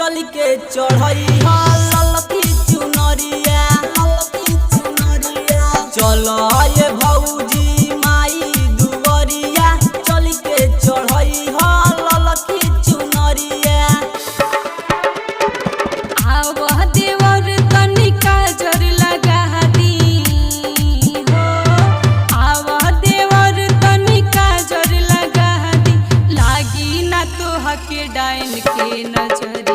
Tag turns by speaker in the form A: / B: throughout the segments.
A: चल के चढ़ई ललकी चुनरिया चलो ये भौजी माई दुवरिया चल के चढ़ई ललकी चुनरिया।
B: आवह देवर तनिका जर लगा दी हो, आवह देवर तनिका जर लगा दी, लागी ना तो हके डाइन के नजरिया।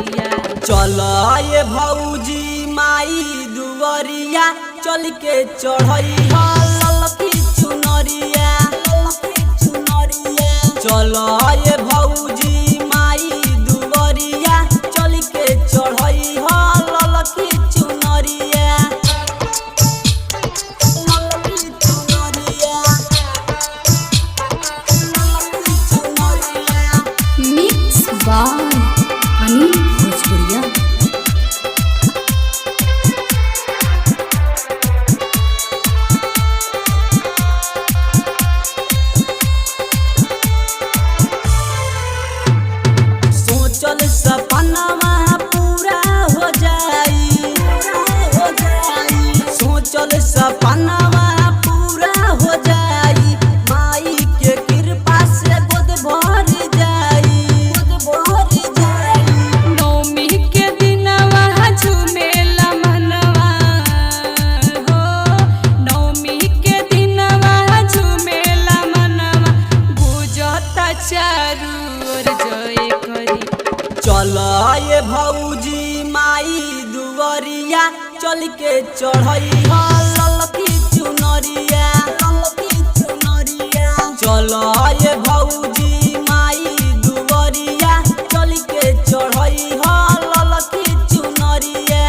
A: चलो ये भौजी माई दुवरिया चल के चढ़ई ललकी चुनरिया चलो ये भौजी माई दुवरिया चल के चढ़ई ललकी चुनरिया।
B: मिक्स बाय अनिल भोजपुरिया।
A: सोचल सपनावा पूरा हो जाई, सोचल सपनावा पूरा हो जाई, माई के कृपा से गोद भर जाई।
B: नौमी के दिनवा झूमेला मनवा हो, नौमी के दिनवा झूमेला मनवा, गुजता चारू ओर जय करी।
A: चलो ये भौजी माई दुवरिया चल के चढ़ई ललकी चुनरिया चलो ये भौजी माई दुवरिया चल के चढ़ई ललकी चुनरिया।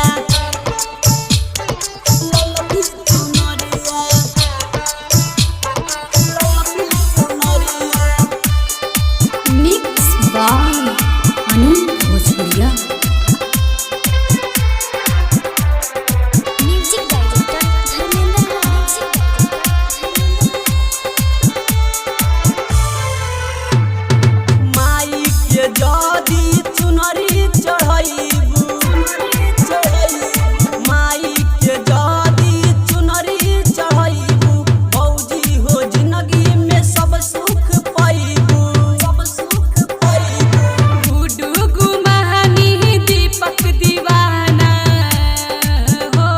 B: मिक्स बाय अनिल भोजपुरिया।
C: म्यूजिक डायरेक्टर धर्मेंद्र
A: माई के जदी चुनरी चढ़ईबू, माई के जदी चुनरी चढ़ईबू, भौजी हो जिंदगी में सब सुख पाईबू।
B: गुडू गुमानी दीपक दीवाना हो,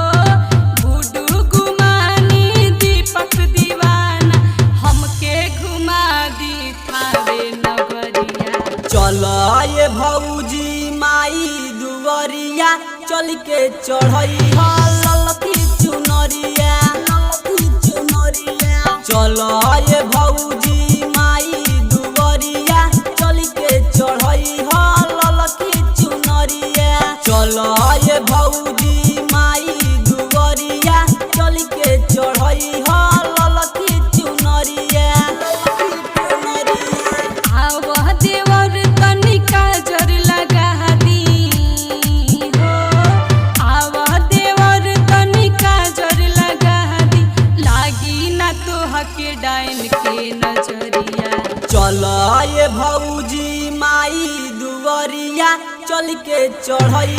B: गुडू गुमानी दीपक दीवाना, हमके घुमा दी थावे नगरिया।
A: चलो ये भौजी माई दुवरिया चल के चढ़ई ललकी चुनरिया चलो ये भौजी माई दुवरिया चल के चढ़ई ललकी चुनरिया चलो ये भौजी माई दुवरिया चल के चढ़ई ललकी चुनरिया।
B: आवह देवर तनिका जर लगा दी हो, आवह देवर तनिका जर लगा दी, लागी ना तो हके डाइन के नजरिया।
A: चलो ये भौजी माई दुवरिया चल के चढ़ई